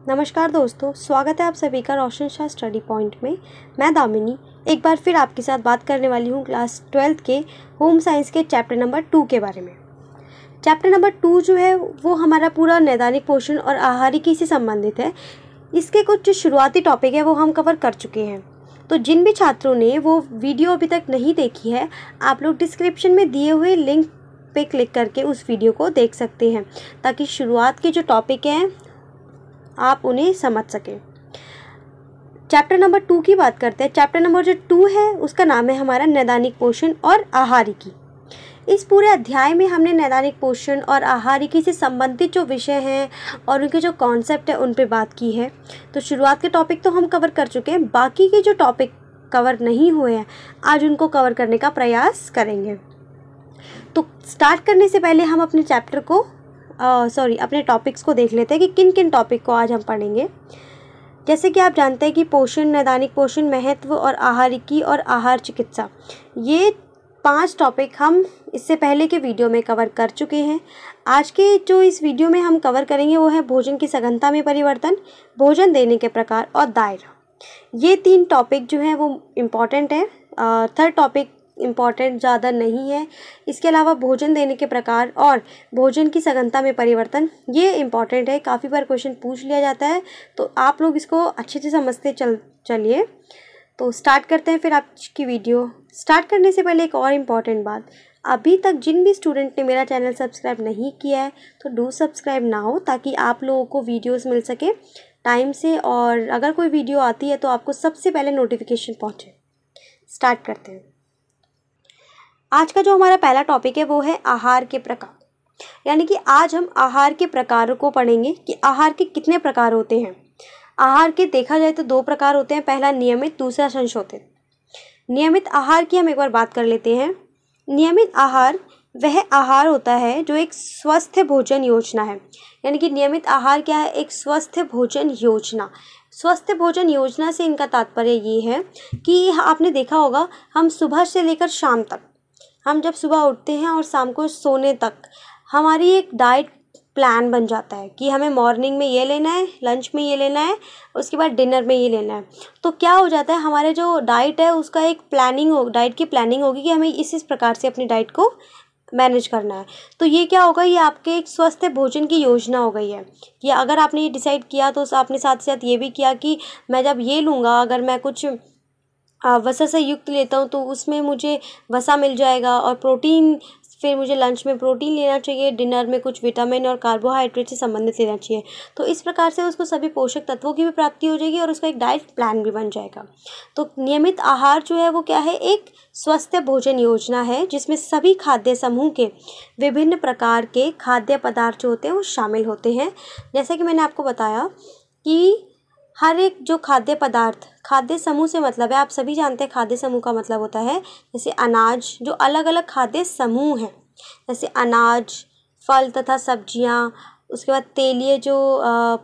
नमस्कार दोस्तों, स्वागत है आप सभी का रोशन शाह स्टडी पॉइंट में। मैं दामिनी एक बार फिर आपके साथ बात करने वाली हूँ क्लास 12th के होम साइंस के चैप्टर नंबर 2 के बारे में। चैप्टर नंबर 2 जो है वो हमारा पूरा नैदानिक पोषण और आहारिकी से संबंधित है। इसके कुछ जो शुरुआती टॉपिक है वो हम कवर कर चुके हैं। तो जिन भी छात्रों ने वो वीडियो अभी तक नहीं देखी है, आप लोग डिस्क्रिप्शन में दिए हुए लिंक पे क्लिक करके उस वीडियो को देख सकते हैं, ताकि शुरुआत के जो टॉपिक हैं आप उन्हें समझ सकें। चैप्टर नंबर 2 की बात करते हैं। चैप्टर नंबर जो 2 है उसका नाम है हमारा नैदानिक पोषण और आहारिकी। इस पूरे अध्याय में हमने नैदानिक पोषण और आहारिकी से संबंधित जो विषय हैं और उनके जो कॉन्सेप्ट है उन पे बात की है। तो शुरुआत के टॉपिक तो हम कवर कर चुके हैं, बाकी के जो टॉपिक कवर नहीं हुए हैं आज उनको कवर करने का प्रयास करेंगे। तो स्टार्ट करने से पहले हम अपने चैप्टर को अपने टॉपिक्स को देख लेते हैं कि किन किन टॉपिक को आज हम पढ़ेंगे। जैसे कि आप जानते हैं कि पोषण, नैदानिक पोषण, महत्व और आहारिकी और आहार चिकित्सा, ये 5 टॉपिक हम इससे पहले के वीडियो में कवर कर चुके हैं। आज के जो इस वीडियो में हम कवर करेंगे वो है भोजन की सघनता में परिवर्तन, भोजन देने के प्रकार और दायरा। ये 3 टॉपिक जो हैं वो इम्पॉर्टेंट है। थर्ड टॉपिक इम्पॉर्टेंट ज़्यादा नहीं है। इसके अलावा भोजन देने के प्रकार और भोजन की सघनता में परिवर्तन, ये इम्पॉर्टेंट है। काफ़ी बार क्वेश्चन पूछ लिया जाता है, तो आप लोग इसको अच्छे से समझते चलिए। तो स्टार्ट करते हैं फिर आपकी वीडियो। स्टार्ट करने से पहले एक और इम्पॉर्टेंट बात, अभी तक जिन भी स्टूडेंट ने मेरा चैनल सब्सक्राइब नहीं किया है तो डू सब्सक्राइब ना हो, ताकि आप लोगों को वीडियोज़ मिल सके टाइम से, और अगर कोई वीडियो आती है तो आपको सबसे पहले नोटिफिकेशन पहुँचे। स्टार्ट करते हैं। आज का जो हमारा पहला टॉपिक है वो है आहार के प्रकार, यानी कि आज हम आहार के प्रकारों को पढ़ेंगे कि आहार के कितने प्रकार होते हैं। आहार के देखा जाए तो 2 प्रकार होते हैं, पहला नियमित, दूसरा संशोधित। नियमित आहार की हम एक बार बात कर लेते हैं। नियमित आहार वह आहार होता है जो एक स्वस्थ भोजन योजना है, यानी कि नियमित आहार क्या है? एक स्वस्थ भोजन योजना। स्वस्थ भोजन योजना से इनका तात्पर्य ये है कि आपने देखा होगा, हम सुबह से लेकर शाम तक, हम जब सुबह उठते हैं और शाम को सोने तक हमारी एक डाइट प्लान बन जाता है कि हमें मॉर्निंग में ये लेना है, लंच में ये लेना है, उसके बाद डिनर में ये लेना है। तो क्या हो जाता है, हमारे जो डाइट है उसका एक डाइट की प्लानिंग होगी कि हमें इस प्रकार से अपनी डाइट को मैनेज करना है। तो ये क्या होगा, ये आपके एक स्वस्थ भोजन की योजना हो गई है कि अगर आपने ये डिसाइड किया तो आपने साथ साथ ये भी किया कि मैं जब ये लूँगा, अगर मैं कुछ वसा से युक्त लेता हूँ तो उसमें मुझे वसा मिल जाएगा, और प्रोटीन, फिर मुझे लंच में प्रोटीन लेना चाहिए, डिनर में कुछ विटामिन और कार्बोहाइड्रेट से संबंधित लेना चाहिए। तो इस प्रकार से उसको सभी पोषक तत्वों की भी प्राप्ति हो जाएगी और उसका एक डाइट प्लान भी बन जाएगा। तो नियमित आहार जो है वो क्या है? एक स्वस्थ भोजन योजना है जिसमें सभी खाद्य समूह के विभिन्न प्रकार के खाद्य पदार्थ जो होते हैं वो शामिल होते हैं। जैसे कि मैंने आपको बताया कि हर एक जो खाद्य पदार्थ, खाद्य समूह से मतलब है, आप सभी जानते हैं खाद्य समूह का मतलब होता है जैसे अनाज, जो अलग अलग खाद्य समूह हैं, जैसे अनाज, फल तथा सब्जियां, उसके बाद तेलीय जो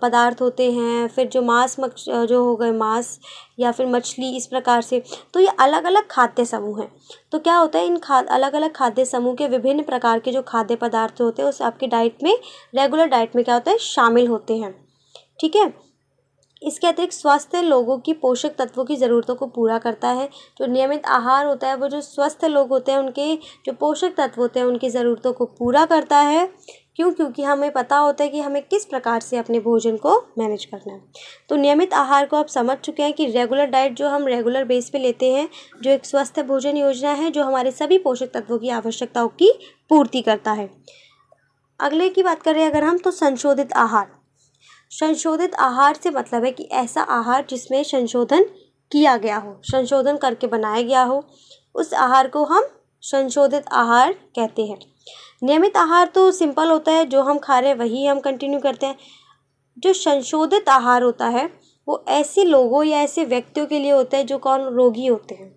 पदार्थ होते हैं, फिर जो जो हो गए मांस या फिर मछली, इस प्रकार से। तो ये अलग अलग खाद्य समूह हैं। तो क्या होता है, इन अलग अलग खाद्य समूह के विभिन्न प्रकार के जो खाद्य पदार्थ होते हैं उस आपकी डाइट में, रेगुलर डाइट में क्या होता है, शामिल होते हैं। ठीक है। इसके अतिरिक्त स्वस्थ लोगों की पोषक तत्वों की ज़रूरतों को पूरा करता है। जो नियमित आहार होता है वो जो स्वस्थ लोग होते हैं उनके जो पोषक तत्व होते हैं उनकी ज़रूरतों को पूरा करता है। क्यों? क्योंकि हमें पता होता है कि हमें किस प्रकार से अपने भोजन को मैनेज करना है। तो नियमित आहार को आप समझ चुके हैं कि रेगुलर डाइट जो हम रेगुलर बेस पे लेते हैं, जो एक स्वस्थ भोजन योजना है जो हमारे सभी पोषक तत्वों की आवश्यकताओं की पूर्ति करता है। अगले की बात करें अगर हम, तो संशोधित आहार। संशोधित आहार से मतलब है कि ऐसा आहार जिसमें संशोधन किया गया हो, संशोधन करके बनाया गया हो, उस आहार को हम संशोधित आहार कहते हैं। नियमित आहार तो सिंपल होता है, जो हम खा रहे हैं वही हम कंटिन्यू करते हैं। जो संशोधित आहार होता है वो ऐसे लोगों या ऐसे व्यक्तियों के लिए होता है जो रोगी होते हैं।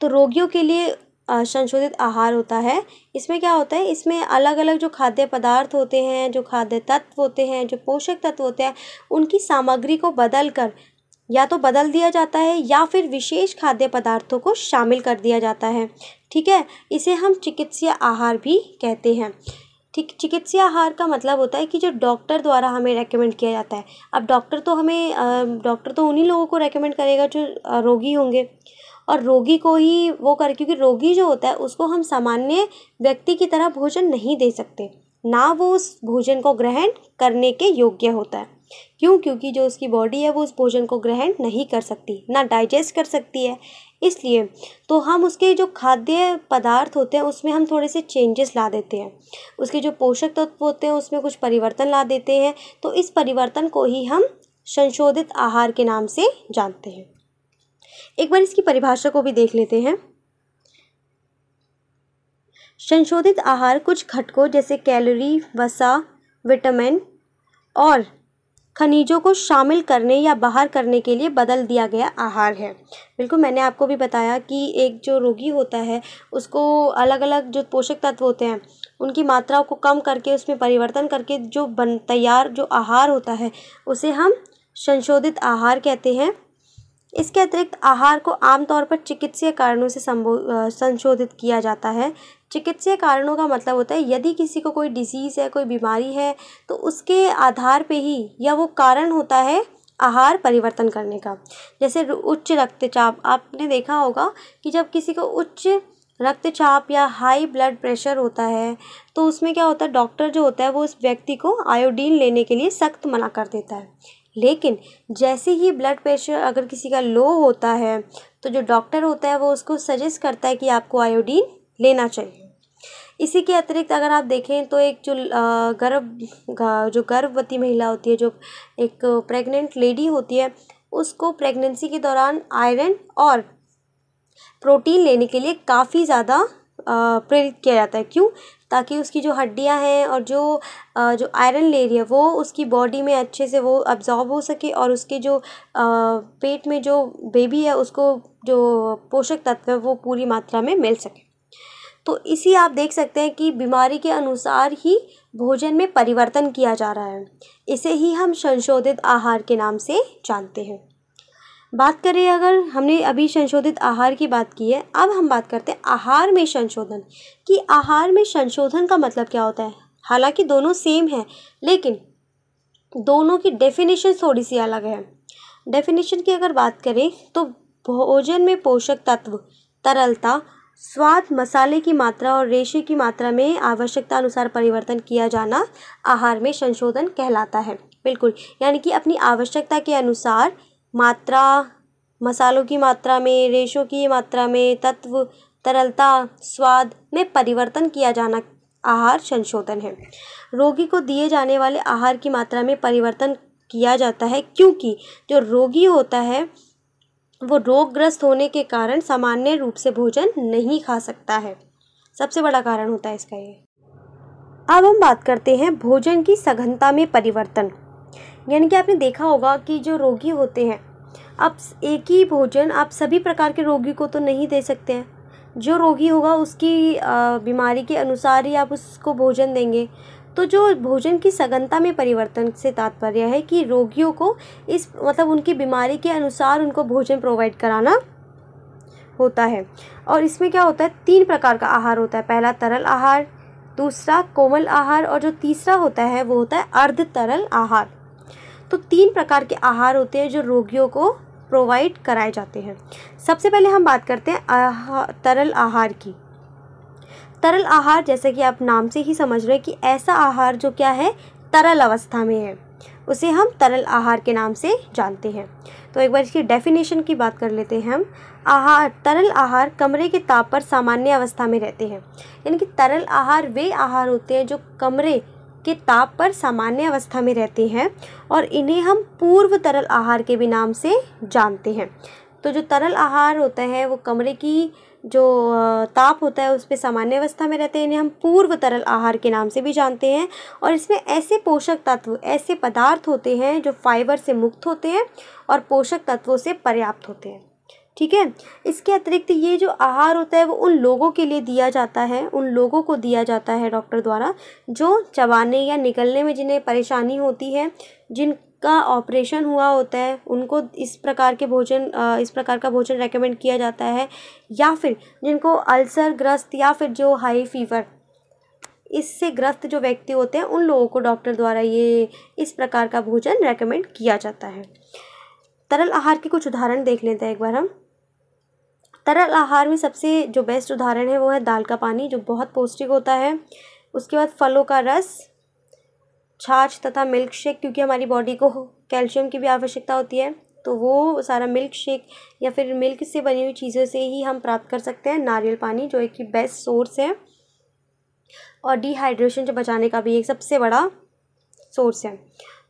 तो रोगियों के लिए संशोधित आहार होता है। इसमें क्या होता है, इसमें अलग अलग जो खाद्य पदार्थ होते हैं, जो खाद्य तत्व होते हैं, जो पोषक तत्व होते हैं, उनकी सामग्री को बदलकर या तो बदल दिया जाता है या फिर विशेष खाद्य पदार्थों को शामिल कर दिया जाता है। ठीक है, इसे हम चिकित्सीय आहार भी कहते हैं। ठीक, चिकित्सीय आहार का मतलब होता है कि जो डॉक्टर द्वारा हमें रेकमेंड किया जाता है। अब डॉक्टर तो उन्हीं लोगों को रेकमेंड करेगा जो रोगी होंगे, और रोगी को ही वो कर, क्योंकि रोगी जो होता है उसको हम सामान्य व्यक्ति की तरह भोजन नहीं दे सकते, ना वो उस भोजन को ग्रहण करने के योग्य होता है। क्यों? क्योंकि जो उसकी बॉडी है वो उस भोजन को ग्रहण नहीं कर सकती, ना डाइजेस्ट कर सकती है। इसलिए तो हम उसके जो खाद्य पदार्थ होते हैं उसमें हम थोड़े से चेंजेस ला देते हैं, उसके जो पोषक तत्व होते हैं उसमें कुछ परिवर्तन ला देते हैं। तो इस परिवर्तन को ही हम संशोधित आहार के नाम से जानते हैं। एक बार इसकी परिभाषा को भी देख लेते हैं। संशोधित आहार कुछ घटकों जैसे कैलोरी, वसा, विटामिन और खनिजों को शामिल करने या बाहर करने के लिए बदल दिया गया आहार है। बिल्कुल, मैंने आपको भी बताया कि एक जो रोगी होता है उसको अलग अलग जो पोषक तत्व होते हैं उनकी मात्रा को कम करके उसमें परिवर्तन करके जो तैयार जो आहार होता है उसे हम संशोधित आहार कहते हैं। इसके अतिरिक्त आहार को आमतौर पर चिकित्सीय कारणों से संशोधित किया जाता है। चिकित्सीय कारणों का मतलब होता है यदि किसी को कोई डिसीज़ है, कोई बीमारी है, तो उसके आधार पे ही या वो कारण होता है आहार परिवर्तन करने का। जैसे उच्च रक्तचाप, आपने देखा होगा कि जब किसी को उच्च रक्तचाप या हाई ब्लड प्रेशर होता है तो उसमें क्या होता है, डॉक्टर जो होता है वो उस व्यक्ति को आयोडीन लेने के लिए सख्त मना कर देता है। लेकिन जैसे ही ब्लड प्रेशर अगर किसी का लो होता है तो जो डॉक्टर होता है वो उसको सजेस्ट करता है कि आपको आयोडीन लेना चाहिए। इसी के अतिरिक्त अगर आप देखें तो एक जो गर्भवती महिला होती है, जो एक प्रेग्नेंट लेडी होती है, उसको प्रेगनेंसी के दौरान आयरन और प्रोटीन लेने के लिए काफ़ी ज़्यादा प्रेरित किया जाता है। क्यों? ताकि उसकी जो हड्डियां हैं और जो आयरन ले रही है वो उसकी बॉडी में अच्छे से वो अब्जॉर्ब हो सके और उसके जो पेट में जो बेबी है उसको जो पोषक तत्व है वो पूरी मात्रा में मिल सके। तो इसी आप देख सकते हैं कि बीमारी के अनुसार ही भोजन में परिवर्तन किया जा रहा है। इसे ही हम संशोधित आहार के नाम से जानते हैं। बात करें, अगर हमने अभी संशोधित आहार की बात की है, अब हम बात करते हैं आहार में संशोधन कि आहार में संशोधन का मतलब क्या होता है। हालांकि दोनों सेम है लेकिन दोनों की डेफिनेशन थोड़ी सी अलग है। डेफिनेशन की अगर बात करें तो भोजन में पोषक तत्व, तरलता, स्वाद, मसाले की मात्रा और रेशे की मात्रा में आवश्यकता अनुसार परिवर्तन किया जाना आहार में संशोधन कहलाता है। बिल्कुल, यानी कि अपनी आवश्यकता के अनुसार मात्रा, मसालों की मात्रा में, रेशों की मात्रा में, तत्व, तरलता, स्वाद में परिवर्तन किया जाना आहार संशोधन है। रोगी को दिए जाने वाले आहार की मात्रा में परिवर्तन किया जाता है क्योंकि जो रोगी होता है वो रोगग्रस्त होने के कारण सामान्य रूप से भोजन नहीं खा सकता है। सबसे बड़ा कारण होता है इसका ये। अब हम बात करते हैं भोजन की सघनता में परिवर्तन। यानी कि आपने देखा होगा कि जो रोगी होते हैं, आप एक ही भोजन आप सभी प्रकार के रोगी को तो नहीं दे सकते हैं। जो रोगी होगा उसकी बीमारी के अनुसार ही आप उसको भोजन देंगे। तो जो भोजन की सघनता में परिवर्तन से तात्पर्य है कि रोगियों को मतलब उनकी बीमारी के अनुसार उनको भोजन प्रोवाइड कराना होता है। और इसमें क्या होता है, 3 प्रकार का आहार होता है। पहला तरल आहार, दूसरा कोमल आहार और जो तीसरा होता है वो होता है अर्ध तरल आहार। तो 3 प्रकार के आहार होते हैं जो रोगियों को प्रोवाइड कराए जाते हैं। सबसे पहले हम बात करते हैं तरल आहार की। तरल आहार, जैसे कि आप नाम से ही समझ रहे हैं कि ऐसा आहार जो क्या है, तरल अवस्था में है, उसे हम तरल आहार के नाम से जानते हैं। तो एक बार इसकी डेफिनेशन की बात कर लेते हैं हम। तरल आहार कमरे के ताप पर सामान्य अवस्था में रहते हैं। यानी कि तरल आहार वे आहार होते हैं जो कमरे के ताप पर सामान्य अवस्था में रहते हैं और इन्हें हम पूर्व तरल आहार के भी नाम से जानते हैं। तो जो तरल आहार होता है वो कमरे की जो ताप होता है उस पर सामान्य अवस्था में रहते हैं, इन्हें हम पूर्व तरल आहार के नाम से भी जानते हैं। और इसमें ऐसे पोषक तत्व, ऐसे पदार्थ होते हैं जो फाइबर से मुक्त होते हैं और पोषक तत्वों से पर्याप्त होते हैं। ठीक है। इसके अतिरिक्त ये जो आहार होता है वो उन लोगों के लिए दिया जाता है, उन लोगों को दिया जाता है डॉक्टर द्वारा जो चबाने या निगलने में जिन्हें परेशानी होती है, जिनका ऑपरेशन हुआ होता है, उनको इस प्रकार का भोजन रेकमेंड किया जाता है। या फिर जिनको अल्सर ग्रस्त या फिर जो हाई फीवर, इससे ग्रस्त जो व्यक्ति होते हैं उन लोगों को डॉक्टर द्वारा ये इस प्रकार का भोजन रेकमेंड किया जाता है। तरल आहार के कुछ उदाहरण देख लेते हैं एक बार हम। तरल आहार में सबसे जो बेस्ट उदाहरण है वो है दाल का पानी, जो बहुत पौष्टिक होता है। उसके बाद फलों का रस, छाछ तथा मिल्क शेक, क्योंकि हमारी बॉडी को कैल्शियम की भी आवश्यकता होती है, तो वो सारा मिल्क शेक या फिर मिल्क से बनी हुई चीज़ों से ही हम प्राप्त कर सकते हैं। नारियल पानी जो एक बेस्ट सोर्स है, और डिहाइड्रेशन से बचाने का भी एक सबसे बड़ा सोर्स है।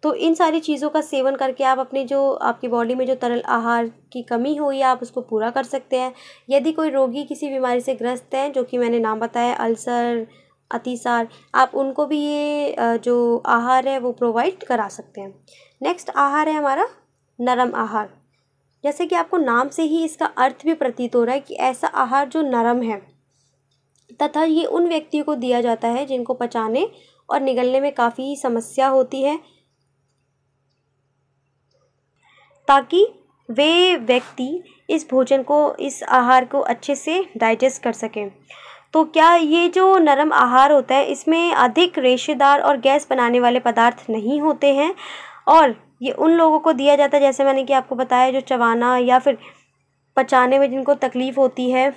तो इन सारी चीज़ों का सेवन करके आप अपनी जो आपकी बॉडी में जो तरल आहार की कमी हुई है आप उसको पूरा कर सकते हैं। यदि कोई रोगी किसी बीमारी से ग्रस्त है, जो कि मैंने नाम बताया, अल्सर, अतिसार, आप उनको भी ये जो आहार है वो प्रोवाइड करा सकते हैं। नेक्स्ट आहार है हमारा नरम आहार। जैसे कि आपको नाम से ही इसका अर्थ भी प्रतीत हो रहा है कि ऐसा आहार जो नरम है, तथा ये उन व्यक्तियों को दिया जाता है जिनको पचाने और निगलने में काफ़ी समस्या होती है, ताकि वे व्यक्ति इस भोजन को, इस आहार को अच्छे से डाइजेस्ट कर सकें। तो क्या ये जो नरम आहार होता है इसमें अधिक रेशेदार और गैस बनाने वाले पदार्थ नहीं होते हैं, और ये उन लोगों को दिया जाता है, जैसे मैंने कि आपको बताया, जो चबाना या फिर पचाने में जिनको तकलीफ़ होती है,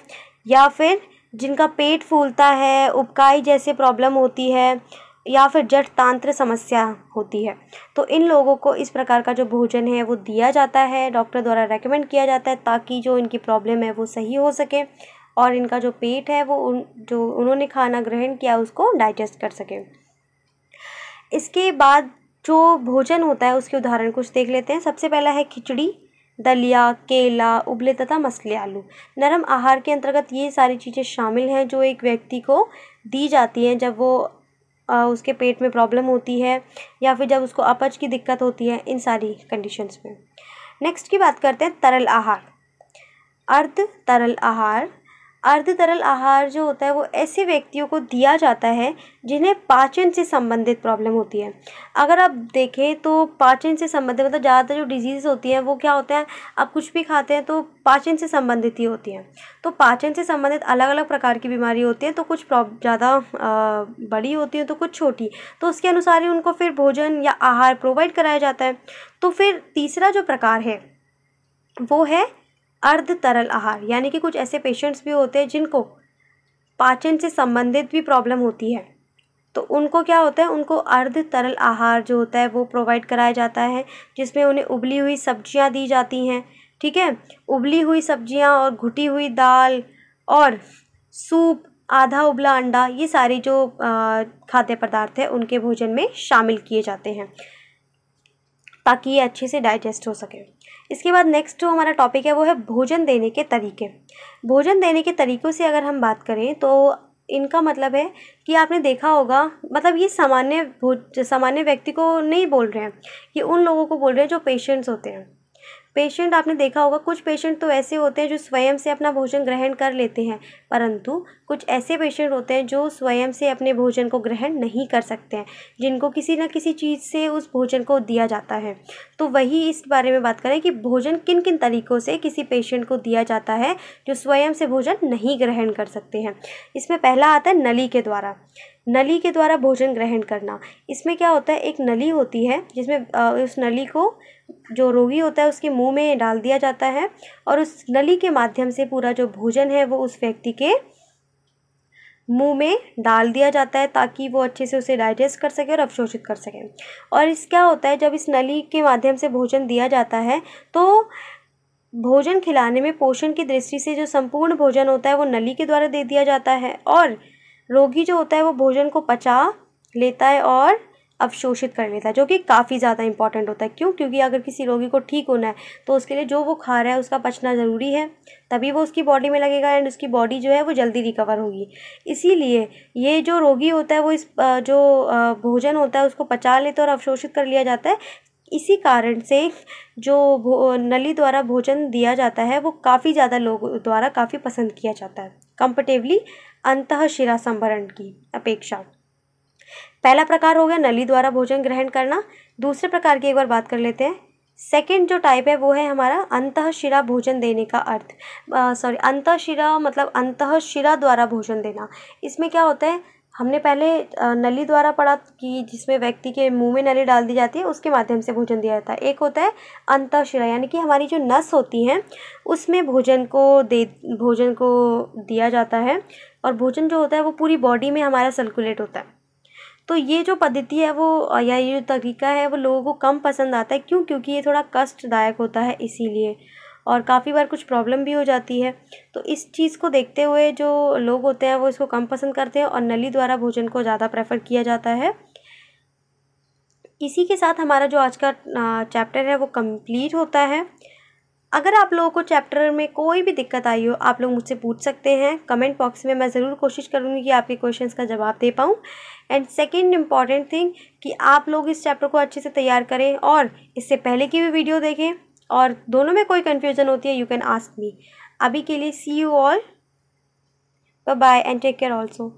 या फिर जिनका पेट फूलता है, उबकाई जैसे प्रॉब्लम होती है, या फिर जठरांत्र समस्या होती है। तो इन लोगों को इस प्रकार का जो भोजन है वो दिया जाता है, डॉक्टर द्वारा रेकमेंड किया जाता है, ताकि जो इनकी प्रॉब्लम है वो सही हो सके और इनका जो पेट है वो जो उन्होंने खाना ग्रहण किया उसको डाइजेस्ट कर सके। इसके बाद जो भोजन होता है उसके उदाहरण कुछ देख लेते हैं। सबसे पहला है खिचड़ी, दलिया, केला, उबले तथा मसले आलू। नरम आहार के अंतर्गत ये सारी चीज़ें शामिल हैं जो एक व्यक्ति को दी जाती हैं जब वो उसके पेट में प्रॉब्लम होती है या फिर जब उसको अपच की दिक्कत होती है, इन सारी कंडीशंस में। नेक्स्ट की बात करते हैं तरल आहार। अर्ध तरल आहार। अर्ध तरल आहार जो होता है वो ऐसे व्यक्तियों को दिया जाता है जिन्हें पाचन से संबंधित प्रॉब्लम होती है। अगर आप देखें तो पाचन से संबंधित मतलब ज़्यादातर जो डिजीज़ होती हैं वो क्या होता है, आप कुछ भी खाते हैं तो पाचन से संबंधित ही होती हैं। तो पाचन से संबंधित अलग अलग प्रकार की बीमारी होती है, तो कुछ ज़्यादा बड़ी होती हैं तो कुछ छोटी, तो उसके अनुसार ही उनको फिर भोजन या आहार प्रोवाइड कराया जाता है। तो फिर तीसरा जो प्रकार है वो है अर्ध तरल आहार, यानी कि कुछ ऐसे पेशेंट्स भी होते हैं जिनको पाचन से संबंधित भी प्रॉब्लम होती है, तो उनको क्या होता है, उनको अर्ध तरल आहार जो होता है वो प्रोवाइड कराया जाता है, जिसमें उन्हें उबली हुई सब्जियां दी जाती हैं। ठीक है, उबली हुई सब्जियां और घुटी हुई दाल और सूप, आधा उबला अंडा, ये सारी जो खाद्य पदार्थ है उनके भोजन में शामिल किए जाते हैं ताकि ये अच्छे से डाइजेस्ट हो सके। इसके बाद नेक्स्ट जो हमारा टॉपिक है वो है भोजन देने के तरीके। भोजन देने के तरीक़ों से अगर हम बात करें तो इनका मतलब है कि आपने देखा होगा, मतलब ये सामान्य व्यक्ति को नहीं बोल रहे हैं, ये उन लोगों को बोल रहे हैं जो पेशेंट्स होते हैं। पेशेंट आपने देखा होगा, कुछ पेशेंट तो ऐसे होते हैं जो स्वयं से अपना भोजन ग्रहण कर लेते हैं, परंतु कुछ ऐसे पेशेंट होते हैं जो स्वयं से अपने भोजन को ग्रहण नहीं कर सकते हैं, जिनको किसी न किसी चीज़ से उस भोजन को दिया जाता है। तो वही इस बारे में बात करें कि भोजन किन किन तरीक़ों से किसी पेशेंट को दिया जाता है जो स्वयं से भोजन नहीं ग्रहण कर सकते हैं। इसमें पहला आता है नली के द्वारा। नली के द्वारा भोजन ग्रहण करना। इसमें क्या होता है, एक नली होती है जिसमें उस नली को जो रोगी होता है उसके मुंह में डाल दिया जाता है और उस नली के माध्यम से पूरा जो भोजन है वो उस व्यक्ति के मुंह में डाल दिया जाता है ताकि वो अच्छे से उसे डाइजेस्ट कर सके और अवशोषित कर सके। और इस क्या होता है, जब इस नली के माध्यम से भोजन दिया जाता है तो भोजन खिलाने में पोषण की दृष्टि से जो संपूर्ण भोजन होता है वो नली के द्वारा दे दिया जाता है और रोगी जो होता है वो भोजन को पचा लेता है और अवशोषित कर लेता है, जो कि काफ़ी ज़्यादा इंपॉर्टेंट होता है। क्यों? क्योंकि अगर किसी रोगी को ठीक होना है तो उसके लिए जो वो खा रहा है उसका पचना ज़रूरी है, तभी वो उसकी बॉडी में लगेगा एंड उसकी बॉडी जो है वो जल्दी रिकवर होगी। इसीलिए ये जो रोगी होता है वो इस जो भोजन होता है उसको पचा लेता है और अवशोषित कर लिया जाता है। इसी कारण से जो नली द्वारा भोजन दिया जाता है वो काफ़ी ज़्यादा लोगों द्वारा काफ़ी पसंद किया जाता है कंपैरेटिवली अंतःशिरा संभरण की अपेक्षा। पहला प्रकार हो गया नली द्वारा भोजन ग्रहण करना। दूसरे प्रकार की एक बार बात कर लेते हैं। सेकंड जो टाइप है वो है हमारा अंतःशिरा भोजन देने का अंतःशिरा मतलब अंतःशिरा द्वारा भोजन देना। इसमें क्या होता है, हमने पहले नली द्वारा पढ़ा कि जिसमें व्यक्ति के मुंह में नली डाल दी जाती है, उसके माध्यम से भोजन दिया जाता है। एक होता है अंतःशिरा, यानी कि हमारी जो नस होती हैं उसमें भोजन को दिया जाता है, और भोजन जो होता है वो पूरी बॉडी में हमारा सर्कुलेट होता है। तो ये जो पद्धति है वो या ये जो तरीका है वो लोगों को कम पसंद आता है। क्यों? क्योंकि ये थोड़ा कष्टदायक होता है इसीलिए, और काफ़ी बार कुछ प्रॉब्लम भी हो जाती है। तो इस चीज़ को देखते हुए जो लोग होते हैं वो इसको कम पसंद करते हैं और नली द्वारा भोजन को ज़्यादा प्रेफर किया जाता है। इसी के साथ हमारा जो आज का चैप्टर है वो कंप्लीट होता है। अगर आप लोगों को चैप्टर में कोई भी दिक्कत आई हो, आप लोग मुझसे पूछ सकते हैं कमेंट बॉक्स में। मैं ज़रूर कोशिश करूँगी कि आपके क्वेश्चंस का जवाब दे पाऊँ। एंड सेकंड इम्पॉर्टेंट थिंग कि आप लोग इस चैप्टर को अच्छे से तैयार करें और इससे पहले की भी वीडियो देखें, और दोनों में कोई कन्फ्यूज़न होती है यू कैन आस्क मी। अभी के लिए see you all, bye bye and take care also.